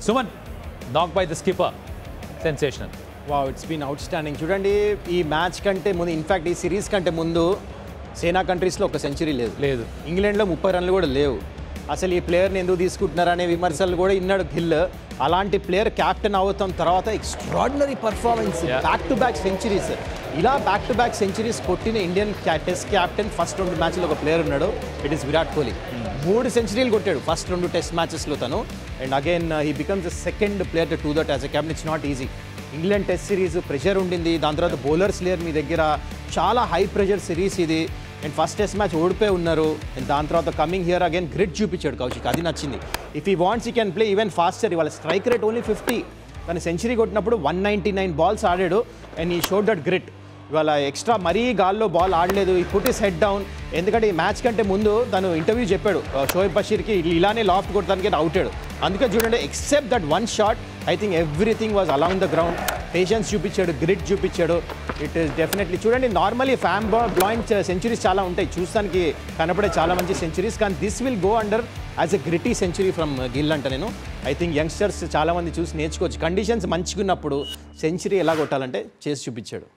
Suman, knocked by the skipper. Sensational. Wow it's been outstanding. చూడండి ఈ match కంటే ముందు ఇన్ఫ్యాక్ట్ ఈ సిరీస్ కంటే ముందు సేనా కంట్రీస్లో ఒక సెంచరీ లేదు, ఇంగ్లాండ్లో 30 రన్లు కూడా లేవు. అసలు ఈ ప్లేయర్ని ఎందుకు తీసుకుంటున్నారనే విమర్శలు కూడా ఇన్నాడు గిల్. అలాంటి ప్లేయర్ క్యాప్టెన్ అవుతాం తర్వాత extraordinary performance, back to back centuries. ఇలా బ్యాక్ టు బ్యాక్ సెంచరీస్ కొట్టిన ఇండియన్ టెస్ట్ క్యాప్టెన్ ఫస్ట్ 2 మ్యాచ్లో ఒక ప్లేయర్ ఉన్నాడు, ఇట్ ఈస్ విరాట్ కోహ్లీ. 3 సెంచరీలు కొట్టాడు ఫస్ట్ 2 టెస్ట్ మ్యాచెస్లో తను. And again he becomes the second player to do that as a captain. It's not easy. England test series pressure ఉండింది, దాని తర్వాత బౌలర్స్ లేరు మీ దగ్గర, చాలా హై ప్రెషర్ సిరీస్ ఇది. అండ్ ఫస్ట్ టెస్ట్ మ్యాచ్ ఓడిపోయి ఉన్నారు. అండ్ దాని తర్వాత కమింగ్ హియర్ అగైన్ గ్రిట్ చూపించాడు కౌశిక్, అది నచ్చింది. ఇఫ్ ఈ వాంట్స్ ఈ క్యాన్ ప్లే ఈవెన్ ఫాస్టర్. ఇవాళ స్ట్రైక్ రేట్ ఓన్లీ 50, కానీ సెంచరీ కొట్టినప్పుడు 199 బాల్స్ ఆడాడు. అండ్ ఈ షోడ్ దట్ గ్రిట్. ఇవాళ ఎక్స్ట్రా మరీ గాల్లో బాల్ ఆడలేదు, ఈ పుట్ ఇస్ హెడ్ డౌన్. ఎందుకంటే ఈ మ్యాచ్ కంటే ముందు తను ఇంటర్వ్యూ చెప్పాడు షోయబ్ బషీర్కి ఇలానే లాఫ్ట్ కొట్టడానికి అవుతాడు. అందుకే చూడండి except that one shot I think everything was along the ground. Patience చూపించాడు, గ్రిట్ చూపించాడు. ఇట్ ఈస్ డెఫినెట్లీ చూడండి నార్మల్లీ ఫ్యామ్ బ్లాయింట్ సెంచరీస్ చాలా ఉంటాయి, చూస్తానికి కనపడే చాలా మంచి సెంచరీస్, కానీ this will go under as a gritty century from Gill అంట. నేను ఐ థింక్ యంగ్స్టర్స్ చాలామంది చూసి నేర్చుకోవచ్చు. కండిషన్స్ మంచిగా ఉన్నప్పుడు సెంచరీ ఎలా కొట్టాలంటే చేసి చూపించాడు.